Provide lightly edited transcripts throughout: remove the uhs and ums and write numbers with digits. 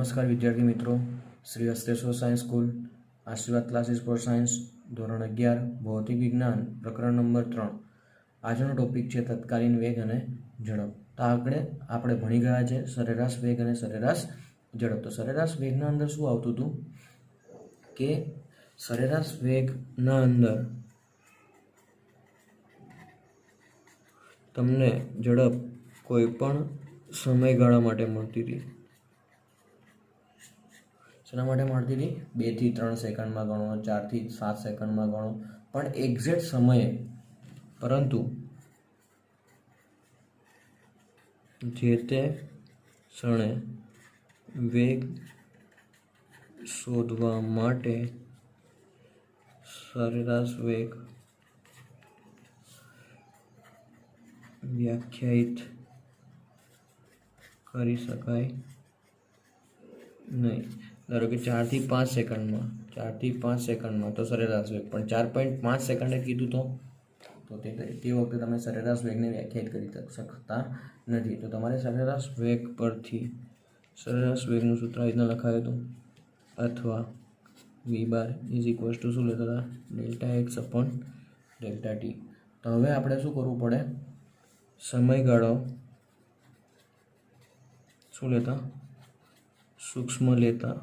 નમસ્કાર વિદ્યાર્થી મિત્રો, શ્રી હસ્તેશ્વર સાયન્સ સ્કૂલ, આશીર્વાદ ક્લાસીસ ફોર સાયન્સ, ધોરણ 11 ભૌતિક વિજ્ઞાન, પ્રકરણ નંબર 3. આજનો ટોપિક છે તત્કાલીન વેગ અને ઝડપ. તો આગળ આપણે ભણી ગયા છે સરેરાશ વેગ અને સરેરાશ ઝડપ. તો સરેરાશ વેગના અંદર શું આવતું હતું કે સરેરાશ વેગના અંદર તમને ઝડપ કોઈ પણ સમયગાળા માટે મળતી હતી. શેના માટે મળતી હતી? 2 થી 3 સેકન્ડમાં ગણો, 4 થી 7 સેકન્ડમાં ગણો, પણ એક્ઝેક્ટ સમયે. પરંતુ જે તે ક્ષણે વેગ શોધવા માટે સરેરાશ વેગ વ્યાખ્યાયિત કરી શકાય નહીં. ધારો કે 4 થી 5 સેકન્ડમાં, 4 થી 5 સેકન્ડમાં તો સરેરાશ વેગ, પણ 4.5 સેકન્ડે કીધું તો તે વખતે તમે સરેરાશ વેગને વ્યાખ્યાયિત કરી શકતા નથી. તો તમારે સરેરાશ વેગ પરથી સરેરાશ વેગનું સૂત્ર આ રીતના લખાયું હતું, અથવા v bar is equals to શું લેતા હતા? Delta x upon delta T. તો હવે આપણે શું કરવું પડે? સમયગાળો શું લેતા? સૂક્ષ્મ લેતા.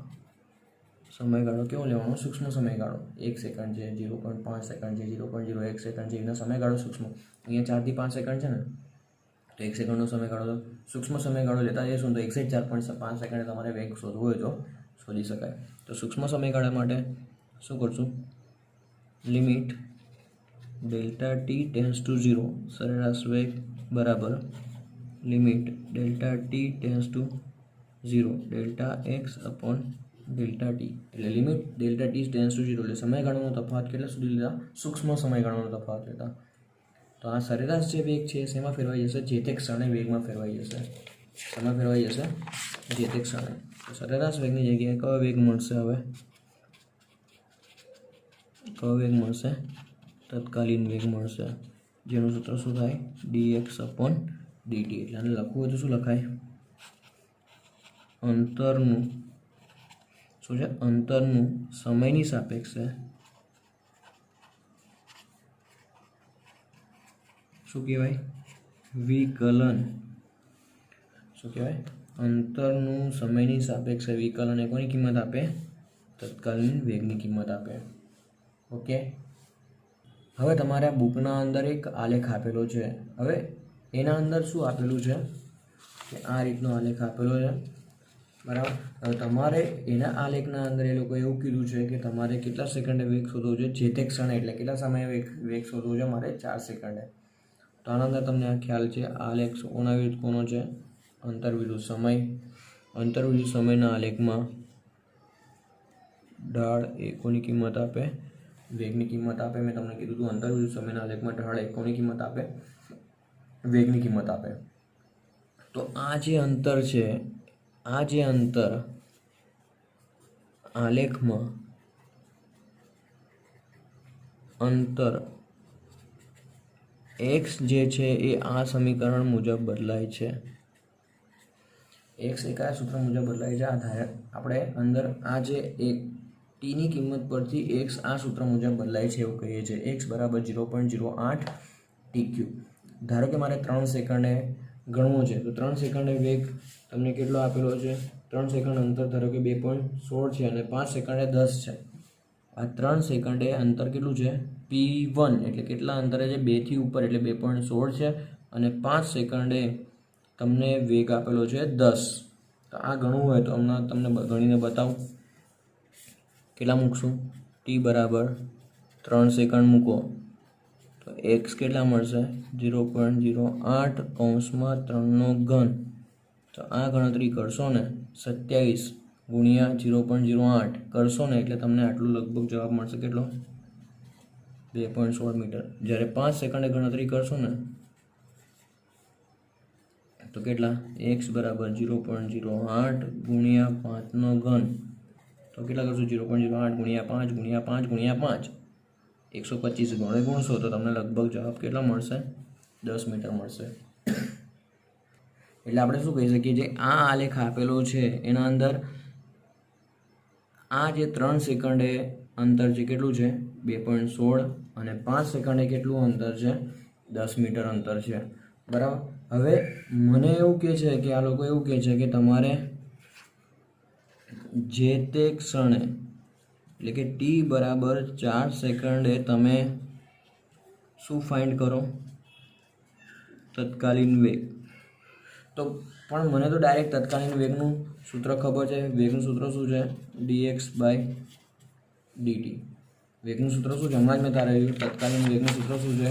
સમયગાળો કેવો લેવાનો? સૂક્ષ્મ સમયગાળો. 1 સેકન્ડ છે, 0.5 સેકન્ડ છે, 0.01 સેકન્ડ છે, એના સમયગાળો સૂક્ષ્મ. અહીંયા 4 થી 5 સેકન્ડ છે ને, તો 1 સેકન્ડનો સમયગાળો સૂક્ષ્મ સમયગાળો લેતા જઈશું તો એક્ઝેક્ટ 4.5 સેકન્ડે તમારે વેગ શોધવો હોય તો શોધી શકાય. તો સૂક્ષ્મ સમયગાળા માટે શું કરશું? Limit delta t tends to 0 સરેરાશ વેગ બરાબર limit delta t tends to 0 delta x upon delta t. એટલે limit delta t tends to 0 એટલે સમયગાળાનો તફાવત કેટલા સુધી લીધા? સૂક્ષ્મ સમયગાળાનો તફાવત લેતા. તો આ સરેરાશ જે વેગ છે શેમાં ફેરવાઈ જશે? જે તે ક્ષણે વેગમાં ફેરવાઈ જશે. શેમાં ફેરવાઈ જશે? જે તે ક્ષણે. તો સરેરાશ વેગની જગ્યાએ કયો વેગ મળશે? હવે કયો વેગ મળશે? તત્કાલીન વેગ મળશે, જેનું સૂત્ર શું થાય? dx upon dt. એટલે આને લખવું હોય તો શું લખાય? અંતરનું શું છે? અંતરનું સમયની સાપેક્ષે શું કહેવાય? વિકલન. શું કહેવાય? અંતરનું સમયની સાપેક્ષે વિકલન એ કોની કિંમત આપે? તત્કાલીન વેગની કિંમત આપે. ઓકે. હવે તમારા બુકના અંદર એક આલેખ આપેલો છે. હવે એના અંદર શું આપેલું છે કે આ રીતનો આલેખ આપેલો છે, બરાબર. હવે તમારે એના આલેખના અંદર એ લોકો એવું કીધું છે કે તમારે કેટલા સેકન્ડે વેગ શોધવો છે? જે તે ક્ષણે. એટલે કેટલા સમયે વેગ શોધવો છે? મારે 4 સેકન્ડે. તો આના અંદર તમને આ ખ્યાલ છે, આલેખ કોના વિરુદ્ધ કોનો છે? અંતર વિરુદ્ધ સમય. અંતર વિરુદ્ધ સમયના આલેખમાં ઢાળ એ કોની કિંમત આપે? વેગની કિંમત આપે. મેં તમને કીધું હતું અંતર વિરુદ્ધ સમયના આલેખમાં ઢાળ એ કોની કિંમત આપે? વેગની કિંમત આપે. તો આ જે અંતર છે, આ જે અંતર આલેખમાં અંતર x જે છે એ આ સમીકરણ મુજબ બદલાય છે. x એ કયા સૂત્ર મુજબ બદલાય છે? આપણે અંદર આ જે એક ટીની કિંમત પરથી x આ સૂત્ર મુજબ બદલાય છે એવું કહીએ છીએ. x બરાબર 0.08 ટી ક્યુબ. ધારો કે મારે 3 સેકન્ડે ગણવો છે, તો 3 સેકન્ડે વેગ તમને કેટલો આપેલો છે? 3 સેકન્ડ અંતર ધારો કે 2.16 છે અને 5 સેકન્ડે 10 છે. આ 3 સેકન્ડે અંતર કેટલું છે? p1 એટલે કેટલા અંતરે છે? 2 થી ઉપર એટલે 2.16 છે, અને 5 સેકન્ડે તમને વેગ આપેલો છે 10. તો આ ગણવું હોય તો હમણાં તમને ગણીને બતાવું. કેટલા મૂકશું? t બરાબર 3 સેકન્ડ મૂકો તો x કેટલા મળશે? 0.08 કૌંસમાં 3નો ઘન. તો આ ગણતરી કરશો ને 27 ગુણ્યા 0.08 કરશો ને એટલે તમને આટલું લગભગ જવાબ મળશે. કેટલો? 2.16 મીટર. જ્યારે 5 સેકન્ડે ગણતરી કરશો ને તો કેટલા? x બરાબર 0.08 ગુણ્યા 5નો ઘન. તો કેટલા કરશો? 0.08 ગુણ્યા 5 ગુણ્યા 5 ગુણ્યા 5 125 ગણે ગુણશો તો તમને લગભગ જવાબ કેટલો મળશે? 10 મીટર મળશે. એટલે આપણે શું કહી શકીએ? જે આ આલેખ આપેલો છે એના અંદર આ જે 3 સેકન્ડે અંતર છે કેટલું છે 2.16 અને 5 સેકન્ડે કેટલું અંતર છે 10 મીટર અંતર છે બરાબર. હવે મને એવું કહે છે કે આ લોકો એવું કહે છે કે તમારે જે તે ક્ષણે એટલે કે t બરાબર 4 સેકન્ડે તમે શું ફાઇન્ડ કરો તત્કાલીન વેગ. તો પણ મને તો ડાયરેક્ટ તત્કાલીન વેગનું સૂત્ર ખબર છે. વેગનું સૂત્ર શું છે dx/dt. વેગનું સૂત્ર શું છે હમણાં જ મેં તારે તત્કાલીન વેગનું સૂત્ર શું છે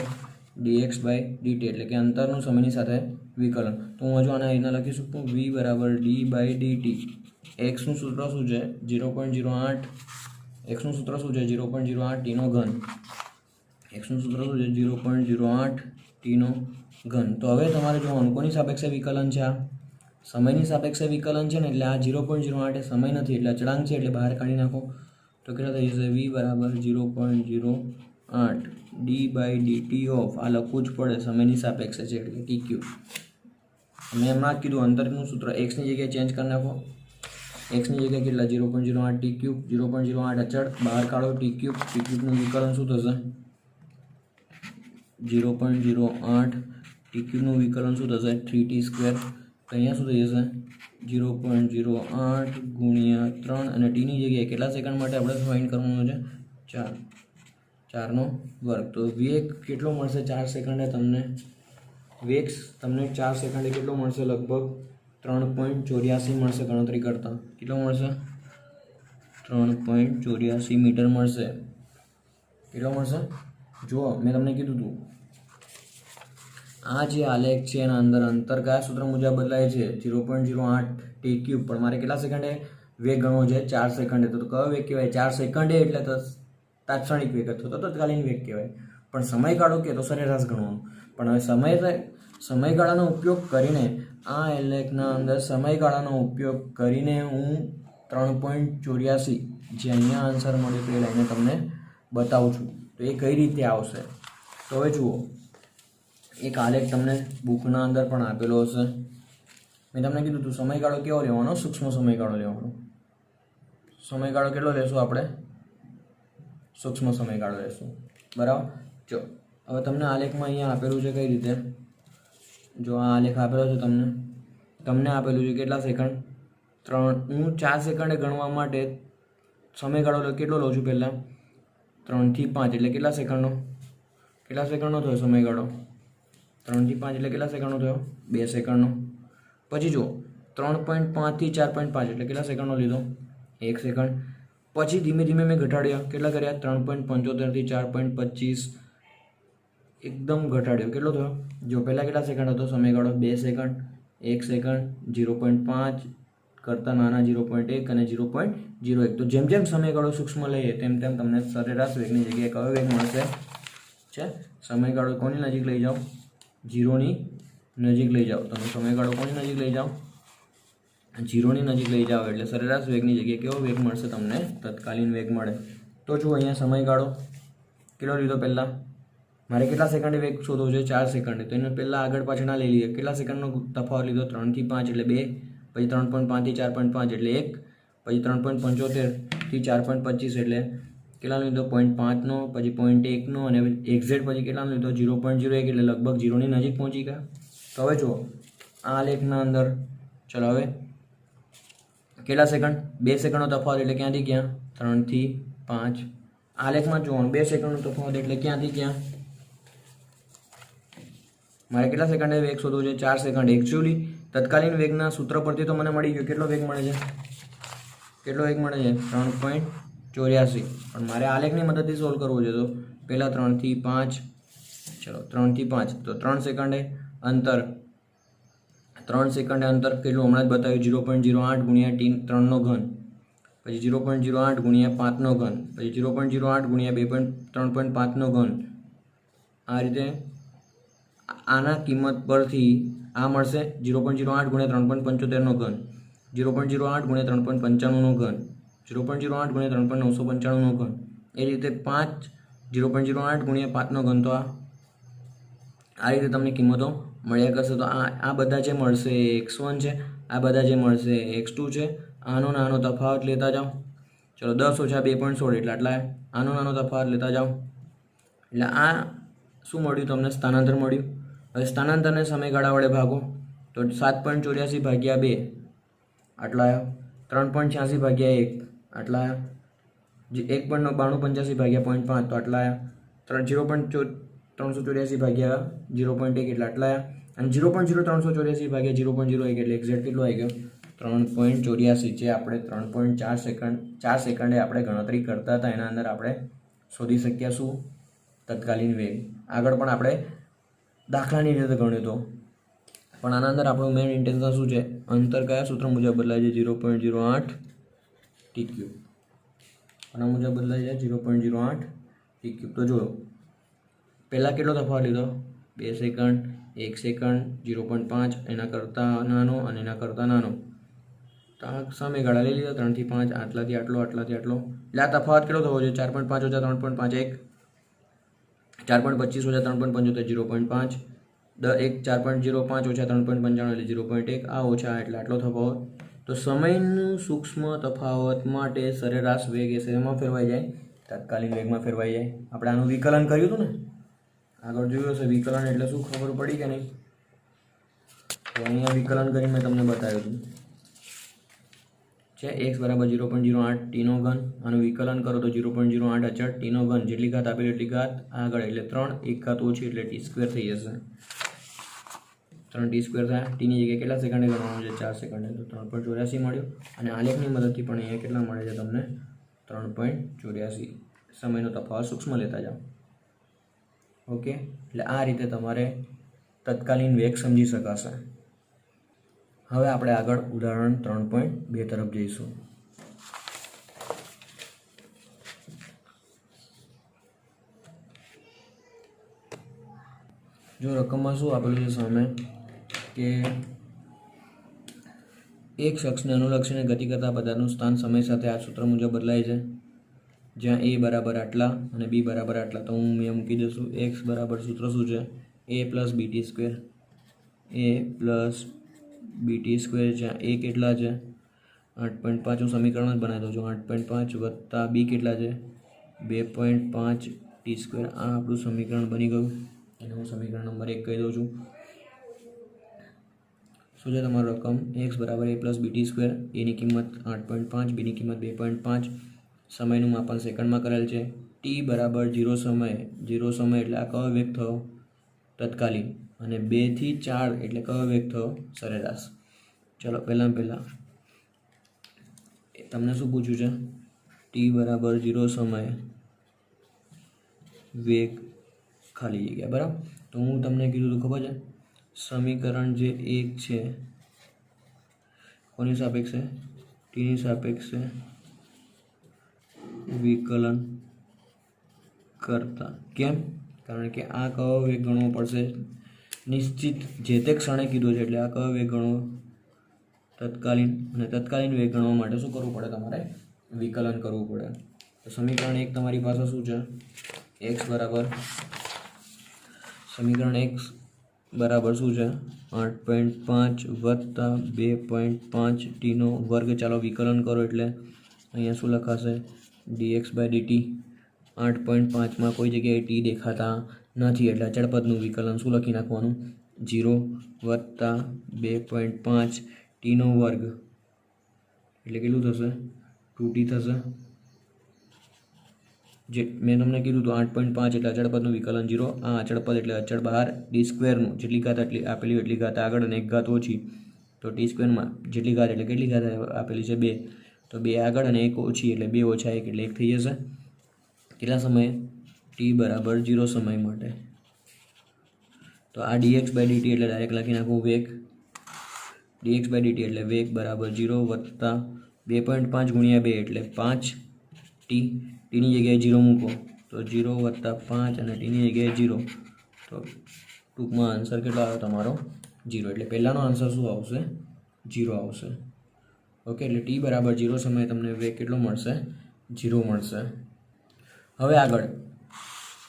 dx/dt એટલે કે અંતરનું સમયની સાથે વિકલન. તો હું હજુ આના રીતના લખી શકું v બરાબર d/dt. એક્સનું સૂત્ર શું છે 0.08. એક્સનું સૂત્ર શું છે 0.08 ટીનો ઘન. એક્સનું સૂત્ર શું છે 0.08 ટીનો ઘન. તો હવે તમારે જોવાનું કોની સાપેક્ષે વિકલન છે, આ સમયની સાપેક્ષે વિકલન છે ને, એટલે આ 0.08 એ સમય નથી એટલે અચળાંક છે એટલે બહાર કાઢી નાખો. તો કેટલા થઈ જશે v બરાબર 0.08 d/dt ઓફ આ લખવું જ પડે સમયની સાપેક્ષે છે એટલે tq. મેં એમાં જ કીધું અંતરનું સૂત્ર એક્સની જગ્યાએ ચેન્જ કરી નાખો. એક્સની જગ્યાએ કેટલા 0.08 t ક્યુબ. 0.08 અચળ બહાર કાઢો t ક્યુબ. t ક્યુબનું વિકલન શું થશે 0.08 t ક્યુબનું વિકલન શું થશે 3t સ્ક્વેર. તો અહીંયા શું થઈ જશે 0.08 ગુણ્યા 3 અને ટીની જગ્યાએ કેટલા સેકન્ડ માટે આપણે ફાઇન્ડ કરવાનું છે 4 નો વર્ગ. તો વેગ કેટલો મળશે 4 સેકન્ડે તમને, વેગ તમને 4 સેકન્ડે કેટલો મળશે લગભગ 3.84 મળશે. ગણતરી કરતા કેટલો મળશે 3.84 મીટર મળશે. કેટલો મળશે જુઓ મેં તમને કીધું હતું આ જે આલેખ છે એના અંદર અંતર કયા સૂત્ર મુજબ બદલાય છે 0.08 ટી ક્યુબ. પણ મારે કેટલા સેકન્ડે વેગ ગણવો છે 4 સેકન્ડે. તો કયો વેગ કહેવાય 4 સેકન્ડે એટલે તો તાત્ક્ષણિક વેગ હતો તો તત્કાલીન વેગ કહેવાય. પણ સમયગાળો કે તો સરેરાશ ગણવાનું. પણ હવે સમયગાળાનો ઉપયોગ કરીને આ આલેખના અંદર સમયગાળાનો ઉપયોગ કરીને હું 3.84 જે અહીંયા આન્સર મળ્યો તો એ લઈને તમને બતાવું છું. તો એ કઈ રીતે આવશે તો હવે જુઓ એક આલેખ તમને બુકના અંદર પણ આપેલો હશે. મેં તમને કીધું તું સમયગાળો કેવો લેવાનો સૂક્ષ્મ સમયગાળો લેવાનો. સમયગાળો કેટલો લેશું આપણે સૂક્ષ્મ સમયગાળો લેશું બરાબર. જો હવે તમને આલેખમાં અહીંયા આપેલું છે કઈ રીતે, જો આ આલેખ આપેલો છે તમને આપેલું છે કેટલા સેકન્ડ 3. હું 4 સેકન્ડે ગણવા માટે સમયગાળો કેટલો લઉં છું પહેલાં 3 થી 5 એટલે કેટલા સેકન્ડનો થયો સમયગાળો 3 થી 5 એટલે કેટલા સેકન્ડનો થયો 2 સેકન્ડનો. પછી જુઓ 3.5 થી 4.5 એટલે કેટલા સેકન્ડનો લીધો 1 સેકન્ડ. પછી ધીમે ધીમે મેં ઘટાડ્યા કેટલા કર્યા 3.75 થી 4.25 એકદમ ઘટાડ્યો કેટલો થયો જો પહેલાં કેટલા સેકન્ડ હતો સમયગાળો 2 સેકન્ડ 1 સેકન્ડ 0.5 કરતાં નાના 0.1 અને 0.01. તો જેમ જેમ સમયગાળો સૂક્ષ્મ લઈએ તેમ તેમ તમને સરેરાશ વેગની જગ્યાએ કયો વેગ મળશે છે. સમયગાળો કોની નજીક લઈ જાઓ 0ની નજીક લઈ જાઓ. તમે સમયગાળો કોની નજીક લઈ જાઓ 0ની નજીક લઈ જાઓ એટલે સરેરાશ વેગની જગ્યાએ કેવો વેગ મળશે તમને તત્કાલીન વેગ મળે. તો જુઓ અહીંયા સમયગાળો કેટલો લીધો પહેલાં મારે કેટલા સેકન્ડે વેગ શોધવો છે 4 સેકન્ડે. તો એને પહેલાં આગળ પાછળ ના લઈ લઈએ. કેટલા સેકન્ડનો તફાવત લીધો 3 થી 5 એટલે 2, પછી 3.5 થી 4.5 એટલે 1, પછી 3.75 થી 4.25 એટલે કેટલાનો લીધો 0.5નો, પછી 0.1નો અને એક્ઝેક્ટ પછી કેટલાનો લીધો 0.01 એટલે લગભગ 0ની નજીક પહોંચી ગયા. તો હવે જુઓ આ આલેખના અંદર ચલો હવે કેટલા સેકન્ડ 2 સેકન્ડનો તફાવત એટલે ક્યાંથી ક્યાં 3 થી 5. આલેખમાં જોવાનું 2 સેકન્ડનો તફાવત એટલે ક્યાંથી ક્યાં મારે કેટલા સેકન્ડે વેગ શોધવો છે 4 સેકન્ડ. એકચ્યુઅલી તત્કાલીન વેગના સૂત્ર પરથી તો મને મળી ગયો કેટલો વેગ મળે છે 3.84. પણ મારે આલેખની મદદથી સોલ્વ કરવો છે તો પહેલાં 3 થી 5 ચલો 3 થી 5 તો 3 સેકન્ડે અંતર કેટલું હમણાં જ બતાવ્યું 0.08 ગુણ્યા 3નો ઘન, પછી 0.08 ગુણ્યા 5નો ઘન, પછી 0.08 ગુણ્યા 3.5નો ઘન. આ રીતે આના કિંમત પરથી આ મળશે 0.08 ગુણ્યા 3.75નો ઘન, 0.08 ગુણ્યા 3.95નો ઘન, 0.08 ગુણ્યા 3.995નો ઘન. એ રીતે 0.08 ગુણ્યા 5નો ઘન. તો આ રીતે તમને કિંમતો મળ્યા કરશે. તો આ બધા જે મળશે x1 છે, આ બધા જે મળશે x2 છે. આનો નાનો તફાવત લેતા જાઓ ચલો 10 ઓછા 2.16 એટલે આટલા આનો નાનો તફાવત લેતા જાઓ એટલે આ શું મળ્યું તમને સ્થાનાંતર મળ્યું હવે સ્થાનાંતરને સમયગાળા વડે ભાગો તો 7.84 ભાગ્યા 2 આટલા 3.86 ભાગ્યા 1 આટલા 1.9285 ભાગ્યા 0.5 તો આટલા 0.384 ભાગ્યા 0.1 એટલે આટલા અને 0.0384 ભાગ્યા 0.01 એટલે એક્ઝેક્ટ કેટલો આવી ગયો 3.84 જે આપણે 3.4 સેકન્ડે આપણે ગણતરી કરતા હતા એના અંદર આપણે શોધી શક્યા શું તત્કાલીન વેગ આગળ પણ આપણે દાખલાની રીતે ગણ્યો હતો પણ આના અંદર આપણું મેઇન ઇન્ટેન્શન શું છે અંતર કયા સૂત્ર મુજબ બદલાય છે 0.08 t ક્યુબ આના મુજબ બદલાય છે 0.08 t ક્યુબ તો જો પહેલાં કેટલો તફાવત લીધો 2 સેકન્ડ 1 સેકન્ડ 0.5 એના કરતાં નાનો અને એના કરતાં નાનો તો આ સમયગાળા લઈ લીધા 3 થી 5 આટલાથી આટલો આટલાથી આટલો એટલે આ તફાવત કેટલો થવો જોઈએ 4.5 ઓછા 3.51 4.25 ઓછા 3.75 0.5 4.05 ઓછા 3.95 એટલે 0.1 આ ઓછા એટલે આટલો તફાવત તો સમયનું સૂક્ષ્મ તફાવત માટે સરેરાશ વેગ એ શેમાં ફેરવાઈ જાય તત્કાલીન વેગમાં ફેરવાઈ જાય આપણે આનું વિકલન કર્યું હતું ને આગળ જોયું હશે વિકલન એટલે શું ખબર પડી કે નહીં તો અહીંયા વિકલન કરી મેં તમને બતાવ્યું હતું છે x બરાબર 0.08 ટીનો ઘન આનું વિકલન કરો તો 0.08 અચળ ટીનો ઘન જેટલી ઘાત આપેલી એટલી ઘાત આગળ એટલે 3 એક ઘાત ઓછી એટલે ટી સ્ક્વેર થઈ જશે 3 ટી સ્ક્વેર થાય ટીની જગ્યાએ કેટલા સેકન્ડે ગણવાનું છે 4 સેકન્ડે તો 3.84 મળ્યો અને આલેખની મદદથી પણ અહીંયા કેટલા મળે છે તમને 3.84 સમયનો તફાવત સૂક્ષ્મ લેતા જાઓ ઓકે એટલે આ રીતે તમારે તત્કાલીન વેગ સમજી શકાશે હવે આપણે આગળ ઉદાહરણ 3.2 તરફ જઈશું જો રકમમાં શું આપેલું છે સામે કે એક શખ્સને અનુલક્ષીને ગતિ કરતા પદાર્થનું સ્થાન સમય સાથે આ સૂત્ર મુજબ બદલાય છે જ્યાં a બરાબર આટલા અને b બરાબર આટલા તો હું મેં મૂકી દઈશું x બરાબર સૂત્ર શું છે a પ્લસ બીટી સ્ક્વેર a પ્લસ બીટી સ્ક્વેર જ્યાં a કેટલા છે 8.5 હું સમીકરણ જ બનાવી દઉં છું 8.5 વત્તા b કેટલા છે 2.5 ટી સ્ક્વેર આ આપણું સમીકરણ બની ગયું એને હું સમીકરણ નંબર 1 કહી દઉં છું શું છે તમારો રકમ x બરાબર a પ્લસ બીટી સ્ક્વેર એની કિંમત 8.5 બીની કિંમત 2.5 સમયનું માપન સેકન્ડમાં કરેલ છે ટી બરાબર 0 સમય એટલે આ કયો વેગ થયો તત્કાલીન અને 2 થી 4 એટલે કયો વેગ થયો સરેરાશ ચલો પહેલાં તમને શું પૂછ્યું છે ટી બરાબર 0 સમયે વેગ ખાલી જગ્યા બરાબર તો હું તમને કીધું તો ખબર છે સમીકરણ જે 1 છે કોની સાપેક્ષે ટીની સાપેક્ષે વિકલન કરતા કેમ કારણ કે આ કયો વેગ ગણવો પડશે નિશ્ચિત જે તે ક્ષણે કીધું છે એટલે આ કયો વેગ ગણવો તત્કાલીન અને તત્કાલીન વેગ ગણવા માટે શું કરવું પડે તમારે વિકલન કરવું પડે તો સમીકરણ 1 તમારી પાસે શું છે x બરાબર સમીકરણ x બરાબર શું છે 8.5 વત્તા 2.5 ટીનો વર્ગ ચાલો વિકલન કરો એટલે અહીંયા શું લખાશે dx બાય dt 8.5 કોઈ જગ્યાએ ટી દેખાતા નથી એટલે અચળ પદનું વિકલન શું લખી નાખવાનું 0 વત્તા 2.5 ટીનો વર્ગ એટલે કેટલું થશે 2t થશે જે મેં તમને કીધું તો 8.5 એટલે અચળ પદનું વિકલન 0 આ અચળ પદ એટલે અચળ બહાર ડી સ્ક્વેરનું જેટલી ઘાત એટલી આપેલી એટલી ઘાત આગળ અને એક ઘાત ઓછી તો ટી સ્ક્વેરમાં જેટલી ઘાત એટલે કેટલી ઘાત આપેલી છે 2 તો 2 આગળ અને 1 ઓછી એટલે 2 ઓછા 1 એટલે 1 થઈ જશે કેટલા સમયે ટી બરાબર 0 સમય માટે તો આ dx બાય dt એટલે ડાયરેક્ટ લખી નાખું વેગ dx બાય dt એટલે વેગ બરાબર 0 વત્તા 2.5 ગુણ્યા 2 એટલે 5 ટી ટીની જગ્યાએ 0 મૂકો તો 0 વત્તા 5 અને ટીની જગ્યાએ 0 તો ટૂંકમાં આન્સર કેટલો આવ્યો તમારો 0 એટલે પહેલાંનો આન્સર શું આવશે 0 આવશે ઓકે એટલે ટી બરાબર 0 સમયે તમને વેગ કેટલો મળશે 0 મળશે હવે આગળ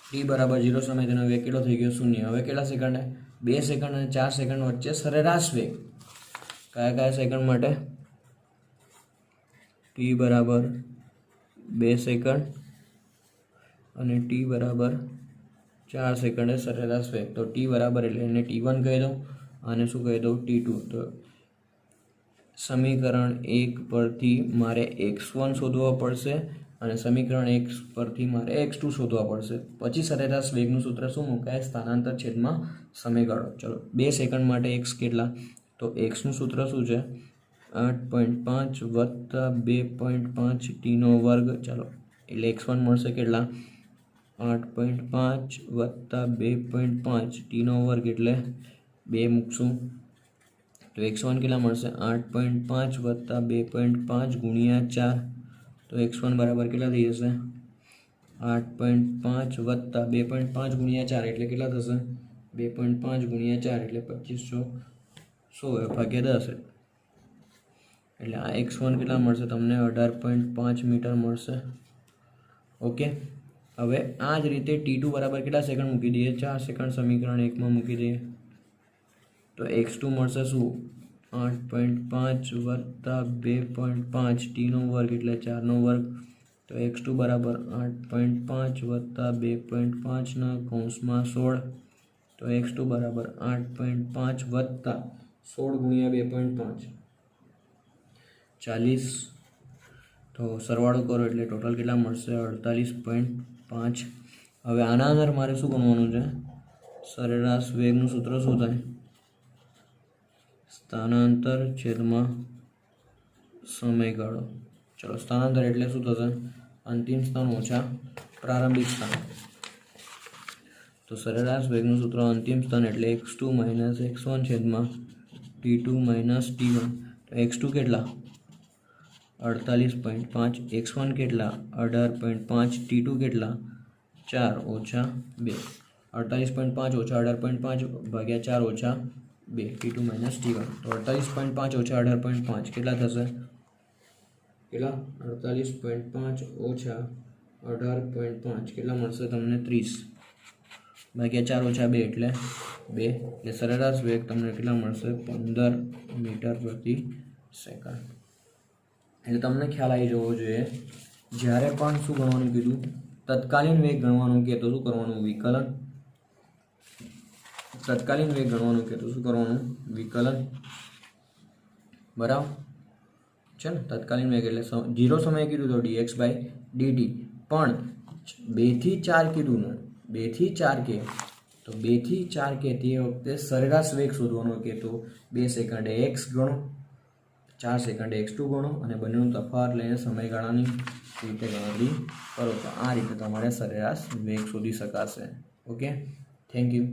ટી બરાબર 0 સમયે તેનો વેગ કેટલો થઈ ગયો 0 હવે કેટલા સેકન્ડ 2 સેકન્ડ અને 4 સેકન્ડ વચ્ચે સરેરાશ વેગ કયા સેકન્ડ માટે ટી બરાબર 2 સેકન્ડ અને ટી બરાબર 4 સેકન્ડે સરેરાશ વેગ. તો ટી બરાબર એટલે એને T1 કહી દઉં અને શું કહી દઉં T2. તો સમીકરણ 1 પરથી મારે x1 શોધવા પડશે અને સમીકરણ 1 પરથી મારે x2 શોધવા પડશે. પછી સરેરાશ વેગનું સૂત્ર શું મુકાય? સ્થાનાંતર છેદમાં સમયગાળો. ચલો 2 સેકન્ડ માટે x કેટલા? તો xનું સૂત્ર શું છે? 8.5 વત્તા 2.5 ટીનો વર્ગ. ચાલો એટલે x1 મળશે કેટલા? 8.5 વત્તા 2.5 ટીનો વર્ગ એટલે 2 મૂકશું તો x1 કેટલા મળશે? 8.5 વત્તા 2.5 ગુણ્યા 4. તો x1 બરાબર કેટલા થઈ જશે? 8.5 વત્તા 2.5 ગુણ્યા 4 એટલે કેટલા થશે? 2.5 ગુણ્યા 4 એટલે 2500 ભાગ્યા 10. એટલે આ x1 કેટલા મળશે તમને? 18.5 મીટર મળશે. ઓકે, હવે આ જ રીતે T2 બરાબર કેટલા સેકન્ડ મૂકી દઈએ? 4 સેકન્ડ સમીકરણ 1માં મૂકી દઈએ. તો x2 મળશે શું? 8.5 વત્તા 2.5 ટીનો વર્ગ એટલે 4નો વર્ગ. તો x2 બરાબર 8.5 વત્તા 2.5 કૌંસમાં 16. તો x2 બરાબર 8.5 વત્તા 16 ગુણ્યા 2.5 40. તો સરવાળો કરો એટલે ટોટલ કેટલા મળશે? 48.5. હવે આના અંદર મારે શું ગણવાનું છે? સરેરાશ વેગનું સૂત્ર શું થાય? સ્થાનાંતર છેદમાં સમયગાળો. ચલો સ્થાનાંતર એટલે શું થશે? અંતિમ સ્થાન ઓછા પ્રારંભિક સ્થાન. તો સરેરાશ વેગનું સૂત્ર અંતિમ સ્થાન એટલે x2 માઇનસ x1 છેદમાં T2 માઇનસ T1. તો x2 કેટલા? 48.5. x1 કેટલા? 18.5. T2 કેટલા? 4 ઓછા 2. 48.5 ઓછા 18.5 ભાગ્યા 4 ઓછા 2 T2 માઇનસ T1. તો 48.5 ઓછા 18.5 કેટલા થશે? કેટલા? 48.5 ઓછા 18.5 કેટલા મળશે તમને? 30 ભાગ્યા 4 ઓછા 2 એટલે 2. એટલે સરેરાશ વેગ તમને કેટલા મળશે? 15 મીટર પ્રતિ સેકન્ડ. એટલે તમને ખ્યાલ આવી જવો જોઈએ જ્યારે પણ શું ગણવાનું કીધું? તત્કાલીન વેગ ગણવાનું કે તો શું કરવાનું? વિકલન. તત્કાલીન વેગ ગણવાનું કે તો શું કરવાનું? વિકલન. બરાબર છે ને? તત્કાલીન વેગ એટલે 0 સમયે કીધું તો dx/dt. પણ 2 થી 4 કીધું ને, 2 થી 4 કે તો 2 થી 4 કે તે વખતે સરેરાશ વેગ શોધવાનો કે તો 2 સેકન્ડે x ગણો, 4 સેકન્ડે x2 ગણો અને બંનેનો તફાવત લઈને સમયગાળાની રીતે ગણતરી કરો. તો આ રીતે તમારે સરેરાશ વેગ શોધી શકાશે. Okay, thank you.